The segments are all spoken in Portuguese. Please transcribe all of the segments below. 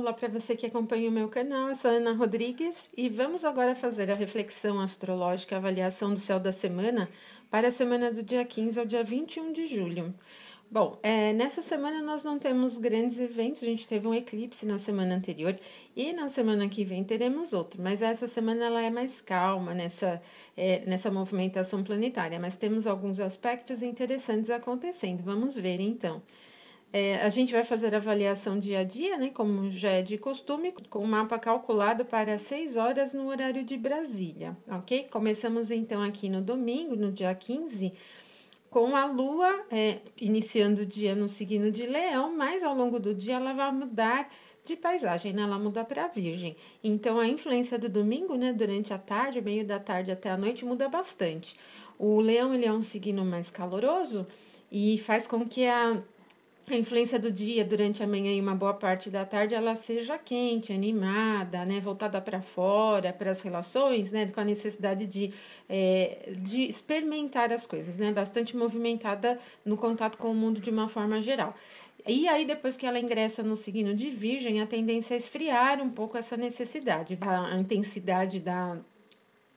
Olá para você que acompanha o meu canal, eu sou Ana Rodrigues e vamos agora fazer a reflexão astrológica, a avaliação do céu da semana para a semana do dia 15 ao dia 21 de julho. Bom, nessa semana nós não temos grandes eventos, a gente teve um eclipse na semana anterior e na semana que vem teremos outro, mas essa semana ela é mais calma nessa movimentação planetária, mas temos alguns aspectos interessantes acontecendo, vamos ver então. A gente vai fazer a avaliação dia a dia, né, como já é de costume, com o mapa calculado para 6 horas no horário de Brasília, ok? Começamos então aqui no domingo, no dia 15, com a Lua iniciando o dia no signo de Leão, mas ao longo do dia ela vai mudar de paisagem, né? Ela muda para Virgem. Então, a influência do domingo, né, durante a tarde, meio da tarde até a noite, muda bastante. O Leão, ele é um signo mais caloroso e faz com que a influência do dia durante a manhã e uma boa parte da tarde ela seja quente, animada, né, voltada para fora, para as relações, né, com a necessidade de experimentar as coisas, né, bastante movimentada no contato com o mundo de uma forma geral. E aí, depois que ela ingressa no signo de Virgem, a tendência é esfriar um pouco essa necessidade, a intensidade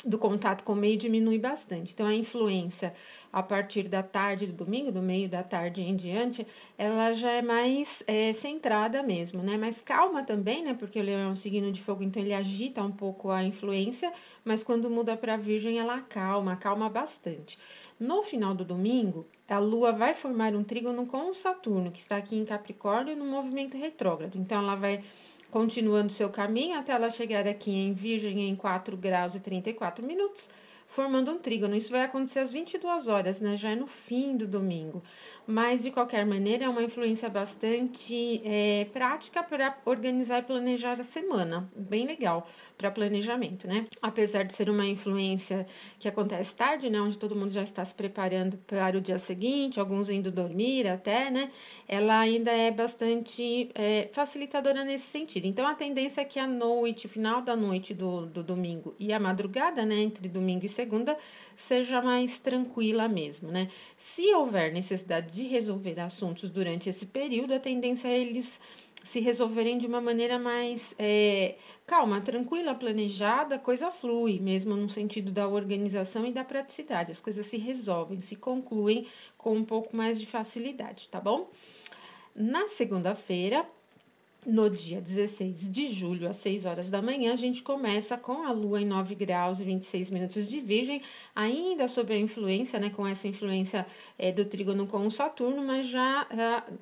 do contato com o meio diminui bastante. Então, a influência a partir da tarde do domingo, do meio da tarde em diante, ela já é mais centrada mesmo, né? Mais calma também, né? Porque o Leão é um signo de fogo, então ele agita um pouco a influência, mas quando muda para Virgem, ela acalma bastante. No final do domingo, a Lua vai formar um trígono com o Saturno, que está aqui em Capricórnio, no movimento retrógrado. Então, ela vai continuando seu caminho até ela chegar aqui em Virgem em 4 graus e 34 minutos, formando um trígono. Isso vai acontecer às 22 horas, né? Já é no fim do domingo. Mas, de qualquer maneira, é uma influência bastante prática para organizar e planejar a semana. Bem legal para planejamento, né? Apesar de ser uma influência que acontece tarde, né? Onde todo mundo já está se preparando para o dia seguinte, alguns indo dormir até, né? Ela ainda é bastante facilitadora nesse sentido. Então, a tendência é que a noite, final da noite do domingo e a madrugada, né? Entre domingo e segunda, seja mais tranquila mesmo, né? Se houver necessidade de resolver assuntos durante esse período, a tendência é eles se resolverem de uma maneira mais calma, tranquila, planejada, a coisa flui, mesmo no sentido da organização e da praticidade. As coisas se resolvem, se concluem com um pouco mais de facilidade, tá bom? Na segunda-feira, no dia 16 de julho, às 6 horas da manhã, a gente começa com a Lua em 9 graus e 26 minutos de Virgem, ainda sob a influência, né, com essa influência do trígono com o Saturno, mas já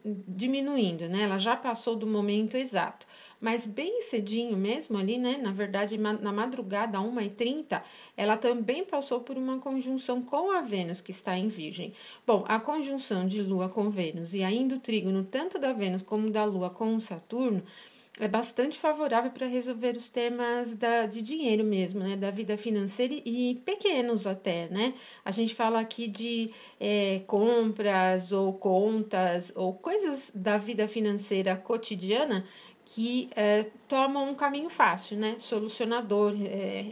diminuindo, né, ela já passou do momento exato. Mas bem cedinho mesmo ali, né, na verdade, na madrugada, 1h30, ela também passou por uma conjunção com a Vênus, que está em Virgem. Bom, a conjunção de Lua com Vênus e ainda o trígono, tanto da Vênus como da Lua com o Saturno, é bastante favorável para resolver os temas de dinheiro mesmo, né? Da vida financeira e pequenos até, né? A gente fala aqui de compras ou contas ou coisas da vida financeira cotidiana que tomam um caminho fácil, né? Solucionador,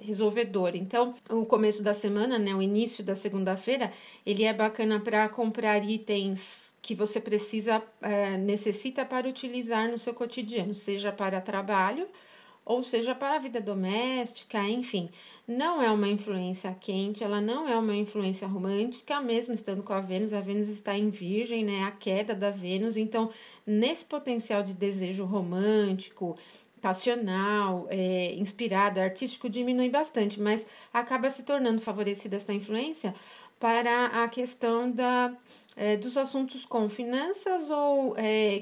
resolvedor. Então, o começo da semana, né? O início da segunda-feira, ele é bacana para comprar itens que você necessita para utilizar no seu cotidiano, seja para trabalho ou seja para a vida doméstica, enfim. Não é uma influência quente, ela não é uma influência romântica, mesmo estando com a Vênus está em Virgem, né, a queda da Vênus, então, nesse potencial de desejo romântico, passional, inspirado, artístico, diminui bastante, mas acaba se tornando favorecida essa influência para a questão dos assuntos com finanças ou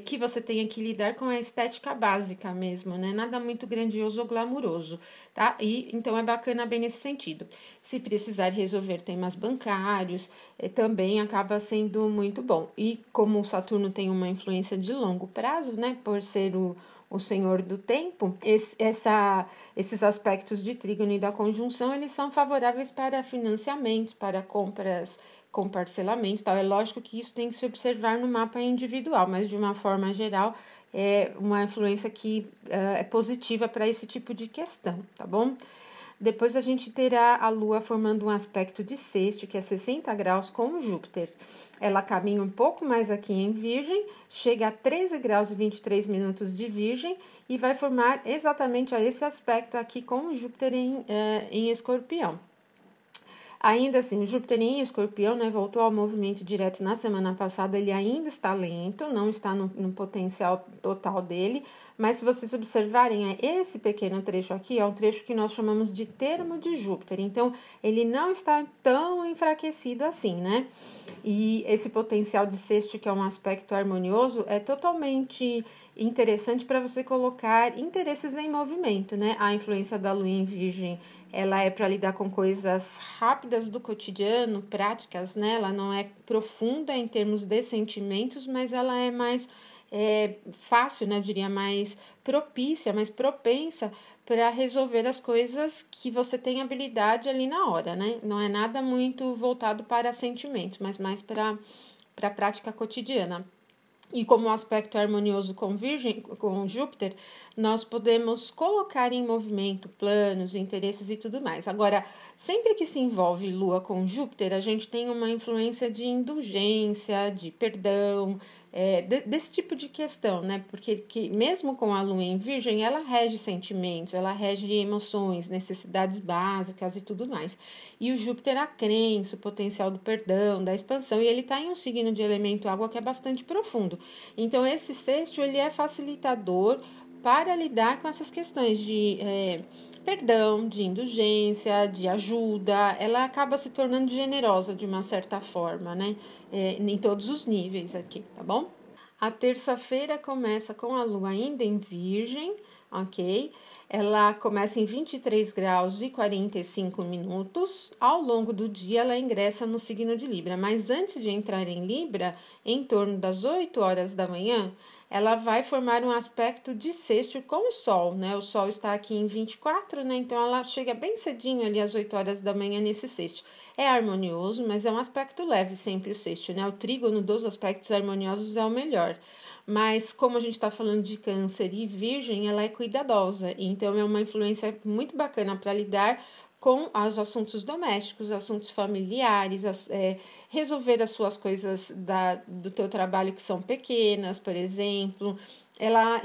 que você tenha que lidar com a estética básica mesmo, né? Nada muito grandioso ou glamuroso, tá? E então é bacana bem nesse sentido. Se precisar resolver temas bancários, também acaba sendo muito bom. E como o Saturno tem uma influência de longo prazo, né? Por ser o senhor do tempo, esses aspectos de trígono e da conjunção, eles são favoráveis para financiamentos, para compras com parcelamento, tal. É lógico que isso tem que se observar no mapa individual, mas de uma forma geral é uma influência que é positiva para esse tipo de questão, tá bom? depois a gente terá a Lua formando um aspecto de sexto, que é 60 graus com o Júpiter. Ela caminha um pouco mais aqui em Virgem, chega a 13 graus e 23 minutos de Virgem e vai formar exatamente esse aspecto aqui com o Júpiter em Escorpião. Ainda assim, o Júpiter em Escorpião, né, voltou ao movimento direto na semana passada, ele ainda está lento, não está no potencial total dele, mas se vocês observarem, esse pequeno trecho aqui é um trecho que nós chamamos de termo de Júpiter, então ele não está tão enfraquecido assim, né? E esse potencial de sexto, que é um aspecto harmonioso, é totalmente interessante para você colocar interesses em movimento, né? A influência da Lua em Virgem, ela é para lidar com coisas rápidas do cotidiano, práticas, né? Ela não é profunda em termos de sentimentos, mas ela é mais fácil, né? Eu diria mais propícia, mais propensa para resolver as coisas que você tem habilidade ali na hora, né? Não é nada muito voltado para sentimentos, mas mais para a prática cotidiana. E como o aspecto é harmonioso com Virgem, com Júpiter, nós podemos colocar em movimento planos, interesses e tudo mais. Agora, sempre que se envolve Lua com Júpiter, a gente tem uma influência de indulgência, de perdão, desse tipo de questão, né? Porque mesmo com a Lua em Virgem, ela rege sentimentos, ela rege emoções, necessidades básicas e tudo mais. E o Júpiter, a crença, o potencial do perdão, da expansão, e ele está em um signo de elemento água que é bastante profundo. Então, esse sexto, ele é facilitador para lidar com essas questões de perdão, de indulgência, de ajuda. Ela acaba se tornando generosa de uma certa forma, né? Em todos os níveis aqui, tá bom? A terça-feira começa com a Lua ainda em Virgem, ok? Ela começa em 23 graus e 45 minutos. Ao longo do dia, ela ingressa no signo de Libra. Mas antes de entrar em Libra, em torno das 8 horas da manhã, ela vai formar um aspecto de sexto com o Sol, né? O Sol está aqui em 24, né? Então, ela chega bem cedinho ali às 8 horas da manhã nesse sexto. É harmonioso, mas é um aspecto leve sempre o sexto, né? O trígono dos aspectos harmoniosos é o melhor. Mas como a gente está falando de Câncer e Virgem, ela é cuidadosa. Então, é uma influência muito bacana para lidar com os assuntos domésticos, assuntos familiares, resolver as suas coisas do teu trabalho que são pequenas, por exemplo. Ela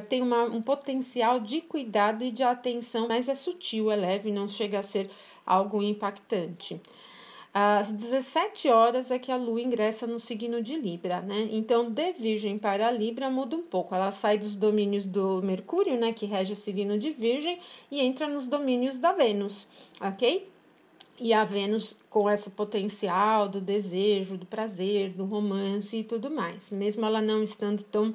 tem um potencial de cuidado e de atenção, mas é sutil, é leve, não chega a ser algo impactante. Às 17 horas é que a Lua ingressa no signo de Libra, né? Então, de Virgem para Libra muda um pouco. Ela sai dos domínios do Mercúrio, né, que rege o signo de Virgem, e entra nos domínios da Vênus, ok? E a Vênus com esse potencial do desejo, do prazer, do romance e tudo mais, mesmo ela não estando tão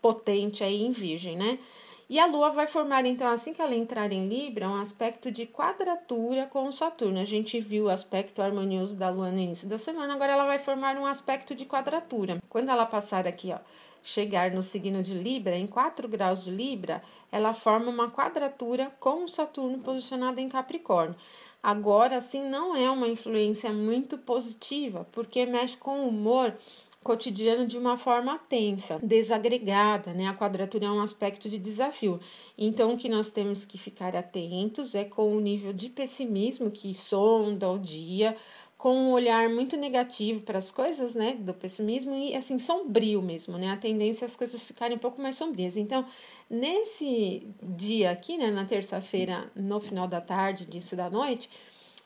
potente aí em Virgem, né? E a Lua vai formar, então, assim que ela entrar em Libra, um aspecto de quadratura com o Saturno. A gente viu o aspecto harmonioso da Lua no início da semana, agora ela vai formar um aspecto de quadratura. Quando ela passar aqui, ó, chegar no signo de Libra, em 4 graus de Libra, ela forma uma quadratura com o Saturno posicionado em Capricórnio. Agora, assim, não é uma influência muito positiva, porque mexe com o humor cotidiano de uma forma tensa, desagregada, né? A quadratura é um aspecto de desafio. Então, o que nós temos que ficar atentos é com o nível de pessimismo que sonda o dia, com um olhar muito negativo para as coisas, né? Do pessimismo e, assim, sombrio mesmo, né? A tendência é as coisas ficarem um pouco mais sombrias. Então, nesse dia aqui, né? Na terça-feira, no final da tarde, início da noite,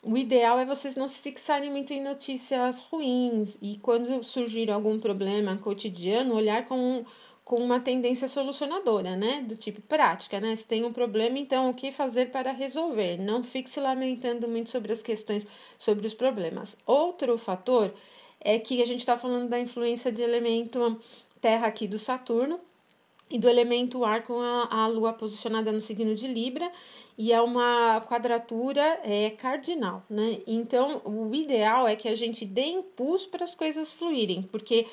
o ideal é vocês não se fixarem muito em notícias ruins e quando surgir algum problema cotidiano, olhar com uma tendência solucionadora, né? Do tipo prática, né? Se tem um problema, então o que fazer para resolver? Não fique se lamentando muito sobre as questões, sobre os problemas. Outro fator é que a gente está falando da influência de elemento terra aqui do Saturno e do elemento ar com a Lua posicionada no signo de Libra, e é uma quadratura cardinal, né? Então, o ideal é que a gente dê impulso para as coisas fluírem, porque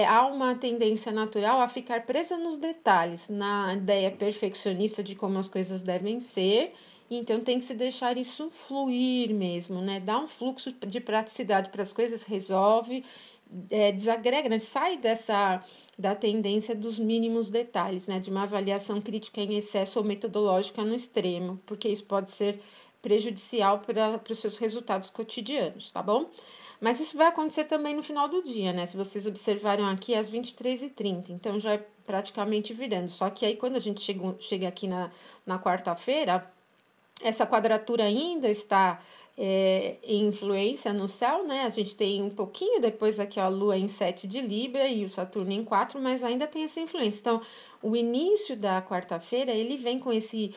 há uma tendência natural a ficar presa nos detalhes, na ideia perfeccionista de como as coisas devem ser. Então, tem que se deixar isso fluir mesmo, né? Dá um fluxo de praticidade para as coisas, resolve desagrega, né? Sai da tendência dos mínimos detalhes, né? De uma avaliação crítica em excesso ou metodológica no extremo, porque isso pode ser prejudicial para os seus resultados cotidianos, tá bom? Mas isso vai acontecer também no final do dia, né? Se vocês observaram aqui, às 23h30, então já é praticamente virando. Só que aí, quando a gente chega aqui na quarta-feira, essa quadratura ainda está em influência no céu, né? A gente tem um pouquinho depois aqui a Lua em 7 de Libra e o Saturno em 4, mas ainda tem essa influência. Então, o início da quarta-feira, ele vem com esse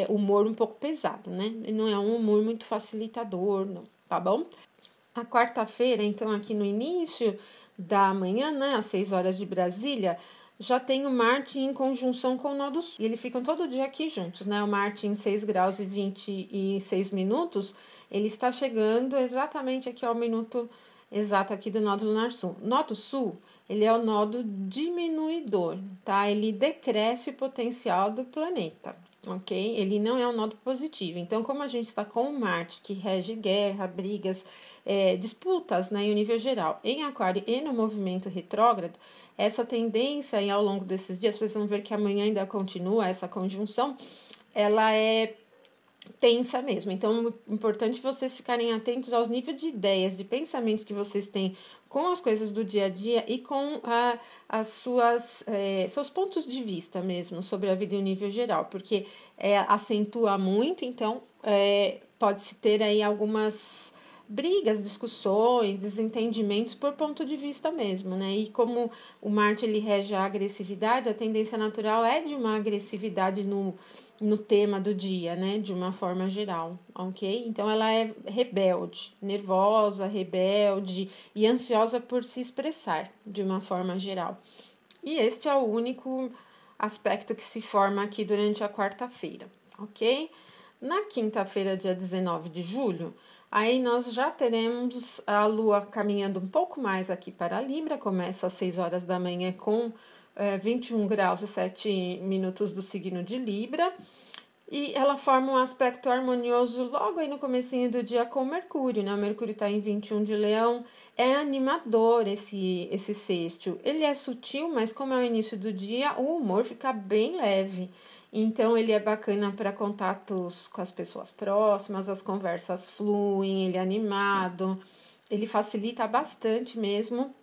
humor um pouco pesado, né? Ele não é um humor muito facilitador, não, tá bom? A quarta-feira, então, aqui no início da manhã, né, às 6 horas de Brasília, já tem o Marte em conjunção com o Nó do Sul. E eles ficam todo dia aqui juntos, né? O Marte em 6 graus e 26 minutos, ele está chegando exatamente aqui ao minuto exato aqui do Nó do Lunar Sul. Nó do Sul, ele é o nodo diminuidor, tá? Ele decresce o potencial do planeta, ok? Ele não é um nodo positivo. Então, como a gente está com o Marte, que rege guerra, brigas, disputas, né, em nível geral, em Aquário e no movimento retrógrado, essa tendência, e ao longo desses dias, vocês vão ver que amanhã ainda continua essa conjunção, ela é tensa mesmo. Então, é importante vocês ficarem atentos aos níveis de ideias, de pensamentos que vocês têm com as coisas do dia a dia e com seus pontos de vista mesmo sobre a vida em um nível geral, porque acentua muito, então pode-se ter aí algumas brigas, discussões, desentendimentos por ponto de vista mesmo, né? E como o Marte ele rege a agressividade, a tendência natural é de uma agressividade no tema do dia, né? De uma forma geral, ok? Então ela é rebelde, nervosa, rebelde e ansiosa por se expressar de uma forma geral. E este é o único aspecto que se forma aqui durante a quarta-feira, ok? Na quinta-feira, dia 19 de julho, aí nós já teremos a Lua caminhando um pouco mais aqui para a Libra, começa às 6 horas da manhã com 21 graus e 7 minutos do signo de Libra, e ela forma um aspecto harmonioso logo aí no comecinho do dia com Mercúrio, né? O Mercúrio está em 21 de Leão, é animador esse sextil. Ele é sutil, mas como é o início do dia, o humor fica bem leve. Então, ele é bacana para contatos com as pessoas próximas, as conversas fluem, ele é animado, ele facilita bastante mesmo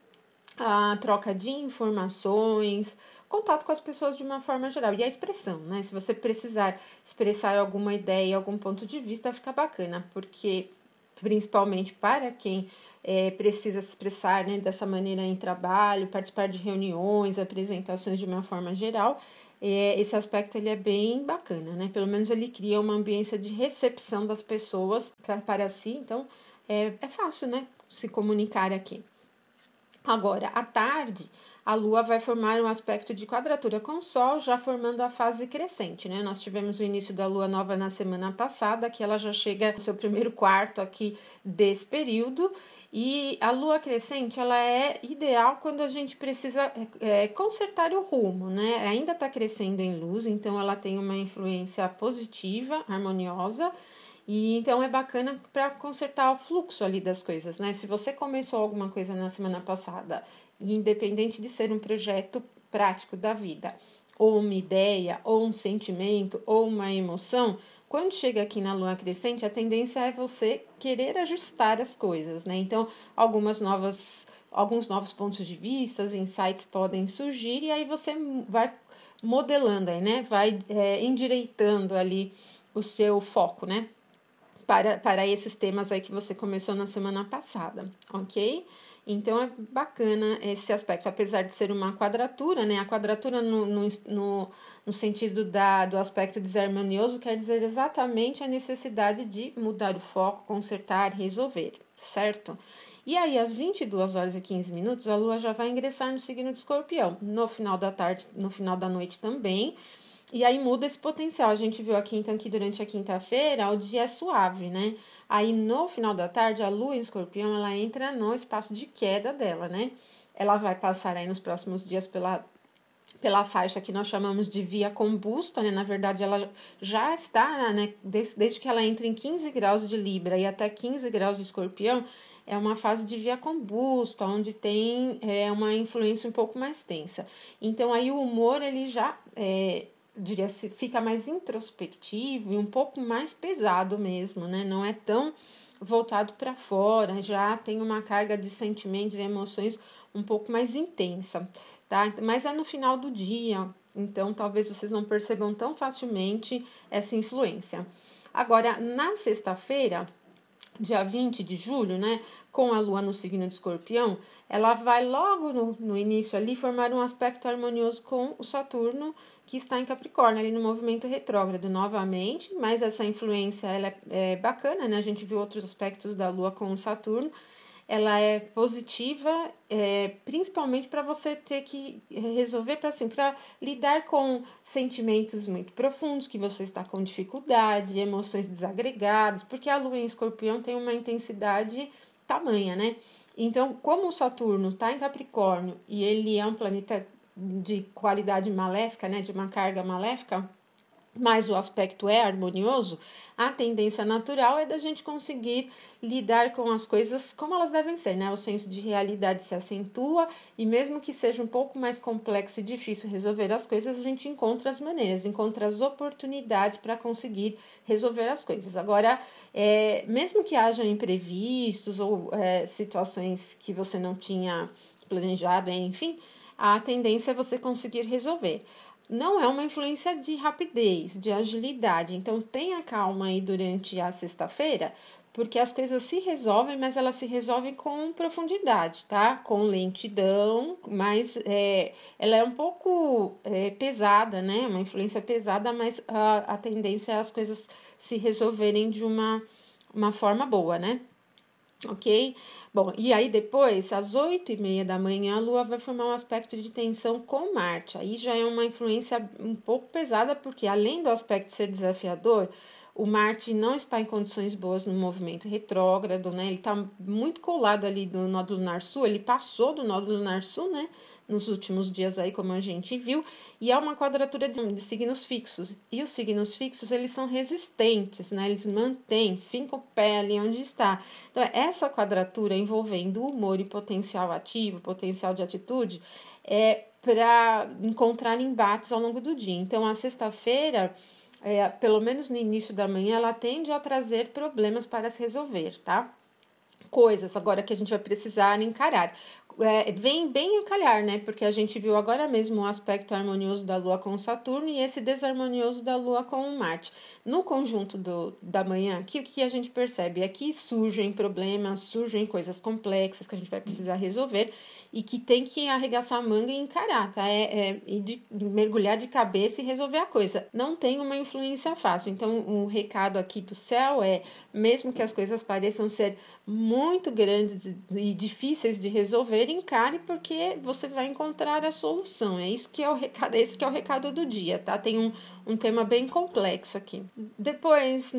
a troca de informações, contato com as pessoas de uma forma geral. E a expressão, né? Se você precisar expressar alguma ideia, algum ponto de vista, fica bacana, porque principalmente para quem precisa se expressar, né, dessa maneira em trabalho, participar de reuniões, apresentações de uma forma geral, esse aspecto ele é bem bacana, né? Pelo menos ele cria uma ambiência de recepção das pessoas para si, então é fácil, né, se comunicar aqui. Agora, à tarde, a Lua vai formar um aspecto de quadratura com o Sol, já formando a fase crescente, né? Nós tivemos o início da Lua Nova na semana passada, que ela já chega no seu primeiro quarto aqui desse período, e a Lua crescente, ela é ideal quando a gente precisa consertar o rumo, né? Ainda está crescendo em luz, então ela tem uma influência positiva, harmoniosa, e então é bacana para consertar o fluxo ali das coisas, né? Se você começou alguma coisa na semana passada, independente de ser um projeto prático da vida, ou uma ideia, ou um sentimento, ou uma emoção, quando chega aqui na lua crescente, a tendência é você querer ajustar as coisas, né? Então, alguns novos pontos de vista, insights podem surgir, e aí você vai modelando aí, né? Vai endireitando ali o seu foco, né? Para esses temas aí que você começou na semana passada, ok? Então, é bacana esse aspecto, apesar de ser uma quadratura, né? A quadratura no sentido do aspecto desarmonioso quer dizer exatamente a necessidade de mudar o foco, consertar, resolver, certo? E aí, às 22 horas e 15 minutos, a Lua já vai ingressar no signo de Escorpião. No final da tarde, no final da noite também. E aí muda esse potencial. A gente viu aqui, então, que durante a quinta-feira o dia é suave, né? Aí no final da tarde, a Lua em Escorpião, ela entra no espaço de queda dela, né? Ela vai passar aí nos próximos dias pela faixa que nós chamamos de via combusta, né? Na verdade, ela já está, né? Desde que ela entra em 15 graus de Libra e até 15 graus de Escorpião, é uma fase de via combusta, onde tem uma influência um pouco mais tensa. Então, aí o humor, ele já, diria, fica mais introspectivo e um pouco mais pesado mesmo, né? Não é tão voltado para fora, já tem uma carga de sentimentos e emoções um pouco mais intensa, tá? Mas é no final do dia, então talvez vocês não percebam tão facilmente essa influência. Agora, na sexta-feira, dia 20 de julho, né, com a lua no signo de Escorpião, ela vai logo no início ali formar um aspecto harmonioso com o Saturno, que está em Capricórnio, ali no movimento retrógrado novamente, mas essa influência ela é bacana, né? A gente viu outros aspectos da lua com o Saturno. Ela é positiva, principalmente para você ter que resolver para lidar com sentimentos muito profundos, que você está com dificuldade, emoções desagregadas, porque a lua em Escorpião tem uma intensidade tamanha, né? Então, como o Saturno está em Capricórnio e ele é um planeta de qualidade maléfica, né, de uma carga maléfica, mas o aspecto é harmonioso, a tendência natural é da gente conseguir lidar com as coisas como elas devem ser, né? O senso de realidade se acentua e mesmo que seja um pouco mais complexo e difícil resolver as coisas, a gente encontra as maneiras, encontra as oportunidades para conseguir resolver as coisas. Agora, mesmo que haja imprevistos ou situações que você não tinha planejado, enfim, a tendência é você conseguir resolver. Não é uma influência de rapidez, de agilidade. Então, tenha calma aí durante a sexta-feira, porque as coisas se resolvem, mas elas se resolvem com profundidade, tá? Com lentidão, mas ela é um pouco pesada, né? Uma influência pesada, mas a tendência é as coisas se resolverem de uma forma boa, né? Ok? Bom, e aí depois, às 8h30 da manhã, a Lua vai formar um aspecto de tensão com Marte. Aí já é uma influência um pouco pesada, porque além do aspecto ser desafiador, o Marte não está em condições boas no movimento retrógrado, né? Ele está muito colado ali do nódulo lunar sul, ele passou do nódulo lunar sul, né? Nos últimos dias aí, como a gente viu, e é uma quadratura de signos fixos. E os signos fixos, eles são resistentes, né? Eles mantêm, fincam o pé ali onde está. Então, essa quadratura envolvendo humor e potencial ativo, potencial de atitude, é para encontrar embates ao longo do dia. Então, a sexta-feira, pelo menos no início da manhã, ela tende a trazer problemas para se resolver, tá? Coisas agora que a gente vai precisar encarar. Vem bem a calhar, né? Porque a gente viu agora mesmo o aspecto harmonioso da Lua com Saturno e esse desarmonioso da Lua com Marte. No conjunto da manhã aqui, o que a gente percebe é que surgem problemas, surgem coisas complexas que a gente vai precisar resolver e que tem que arregaçar a manga e encarar, tá? E mergulhar de cabeça e resolver a coisa. Não tem uma influência fácil. Então, o recado aqui do céu mesmo que as coisas pareçam ser muito grandes e difíceis de resolver, encare, porque você vai encontrar a solução. É isso que é o recado, esse que é o recado do dia, tá? Tem um tema bem complexo aqui. Depois,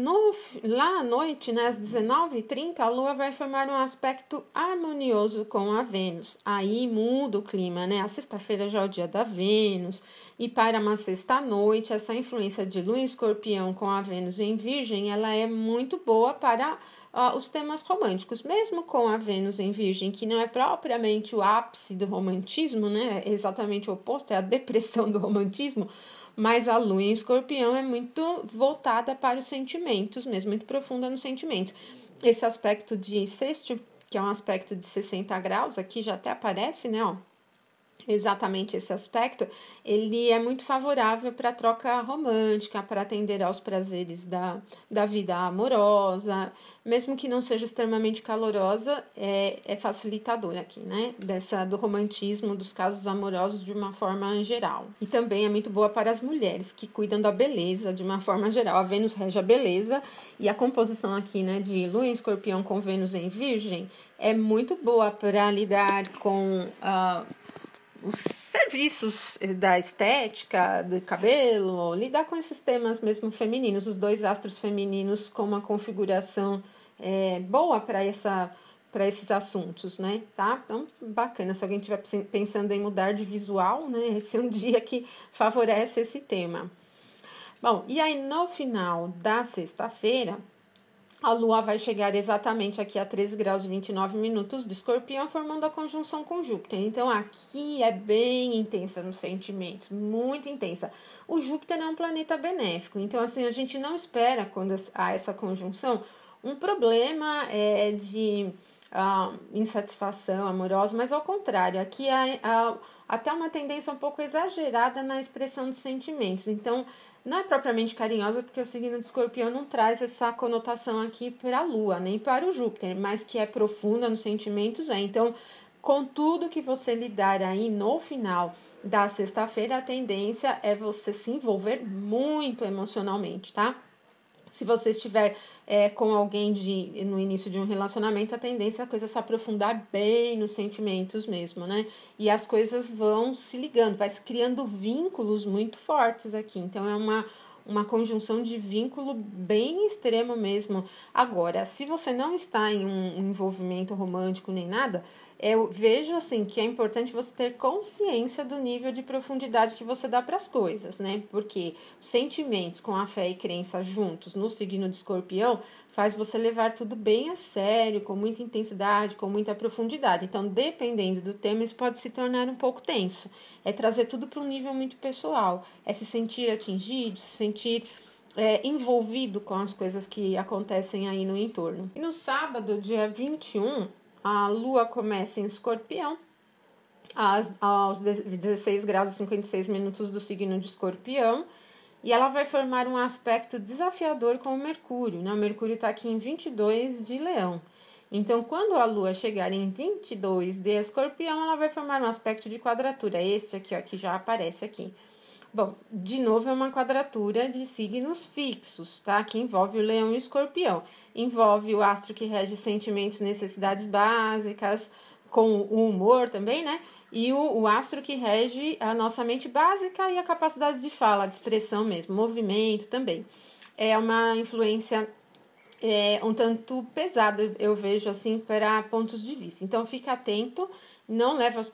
lá à noite, né, às 19h30, a Lua vai formar um aspecto harmonioso com a Vênus. Aí muda o clima, né? A sexta-feira já é o dia da Vênus, e para uma sexta-noite, essa influência de Lua em Escorpião com a Vênus em Virgem, ela é muito boa para os temas românticos, mesmo com a Vênus em Virgem, que não é propriamente o ápice do romantismo, né? É exatamente o oposto, é a depressão do romantismo, mas a Lua em Escorpião é muito voltada para os sentimentos, mesmo muito profunda nos sentimentos. Esse aspecto de sexto, que é um aspecto de 60 graus, aqui já até aparece, né? Ó, exatamente esse aspecto, ele é muito favorável para a troca romântica, para atender aos prazeres da vida amorosa, mesmo que não seja extremamente calorosa, é facilitador aqui, né? Do romantismo, dos casos amorosos de uma forma geral. E também é muito boa para as mulheres que cuidam da beleza de uma forma geral. A Vênus rege a beleza e a composição aqui, né, de Lua em Escorpião com Vênus em Virgem é muito boa para lidar com os serviços da estética, do cabelo, lidar com esses temas mesmo femininos, os dois astros femininos com uma configuração boa para esses assuntos, né? Tá? Então, bacana. Se alguém estiver pensando em mudar de visual, né? Esse é um dia que favorece esse tema. Bom, e aí no final da sexta-feira, A Lua vai chegar exatamente aqui a 13 graus e 29 minutos de Escorpião, formando a conjunção com Júpiter. Então, aqui é bem intensa nos sentimentos, muito intensa. O Júpiter é um planeta benéfico, então, assim, a gente não espera, quando há essa conjunção, um problema de insatisfação amorosa, mas ao contrário, aqui há até uma tendência um pouco exagerada na expressão dos sentimentos. Então, não é propriamente carinhosa, porque o signo de Escorpião não traz essa conotação aqui para a Lua, nem para o Júpiter, mas que é profunda nos sentimentos, Então, com tudo que você lidar aí no final da sexta-feira, a tendência é você se envolver muito emocionalmente, tá? Se você estiver com alguém no início de um relacionamento, a tendência é a coisa se aprofundar bem nos sentimentos mesmo, né? E as coisas vão se ligando, vai se criando vínculos muito fortes aqui. Então, é uma conjunção de vínculo bem extremo mesmo. Agora, se você não está em um envolvimento romântico nem nada, eu vejo assim que é importante você ter consciência do nível de profundidade que você dá para as coisas, né? Porque sentimentos com a fé e crença juntos no signo de Escorpião faz você levar tudo bem a sério, com muita intensidade, com muita profundidade. Então, dependendo do tema, isso pode se tornar um pouco tenso. É trazer tudo para um nível muito pessoal, é se sentir atingido, se sentir envolvido com as coisas que acontecem aí no entorno. E no sábado, dia 21, a Lua começa em Escorpião, aos 16 graus e 56 minutos do signo de Escorpião, e ela vai formar um aspecto desafiador com o Mercúrio, né? O Mercúrio está aqui em 22 de Leão. Então, quando a Lua chegar em 22 de Escorpião, ela vai formar um aspecto de quadratura. Este aqui, ó, que já aparece aqui. Bom, de novo é uma quadratura de signos fixos, tá? Que envolve o Leão e o Escorpião. Envolve o astro que rege sentimentos e necessidades básicas, com o humor também, né? E o astro que rege a nossa mente básica e a capacidade de fala, de expressão mesmo, movimento também. É uma influência um tanto pesada, eu vejo assim, para pontos de vista. Então, fica atento. Não leve as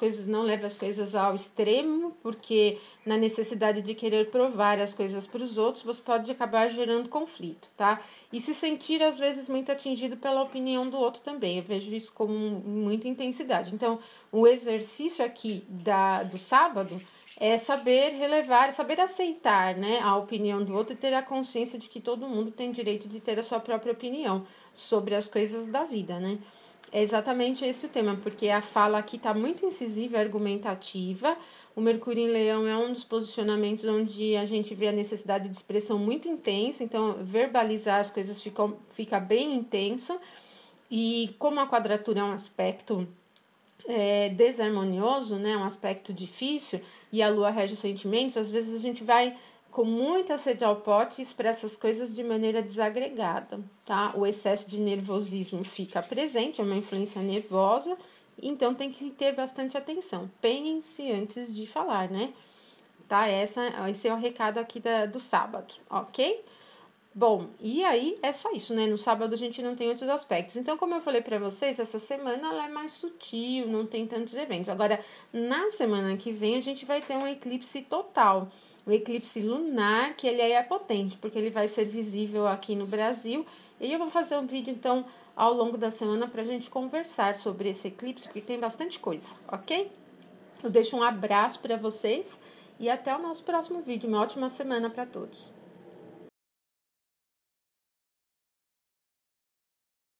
coisas ao extremo, porque na necessidade de querer provar as coisas para os outros, você pode acabar gerando conflito, tá? E se sentir, às vezes, muito atingido pela opinião do outro também. Eu vejo isso com muita intensidade. Então, o exercício aqui do sábado é saber relevar, saber aceitar, né, a opinião do outro e ter a consciência de que todo mundo tem direito de ter a sua própria opinião sobre as coisas da vida, né? É exatamente esse o tema, porque a fala aqui está muito incisiva e argumentativa. O Mercúrio em Leão é um dos posicionamentos onde a gente vê a necessidade de expressão muito intensa, então verbalizar as coisas fica bem intenso. E como a quadratura é um aspecto desarmonioso, né, um aspecto difícil, e a Lua rege os sentimentos, às vezes a gente vai com muita sede ao pote, expressa as coisas de maneira desagregada, tá? O excesso de nervosismo fica presente, é uma influência nervosa, então tem que ter bastante atenção. Pense antes de falar, né? Tá? Esse é o recado aqui do sábado, ok? Bom, e aí é só isso, né? No sábado a gente não tem outros aspectos. Então, como eu falei para vocês, essa semana ela é mais sutil, não tem tantos eventos. Agora, na semana que vem a gente vai ter um eclipse total, um eclipse lunar, que ele aí é potente, porque ele vai ser visível aqui no Brasil. E eu vou fazer um vídeo, então, ao longo da semana pra gente conversar sobre esse eclipse, porque tem bastante coisa, ok? Eu deixo um abraço para vocês e até o nosso próximo vídeo. Uma ótima semana para todos.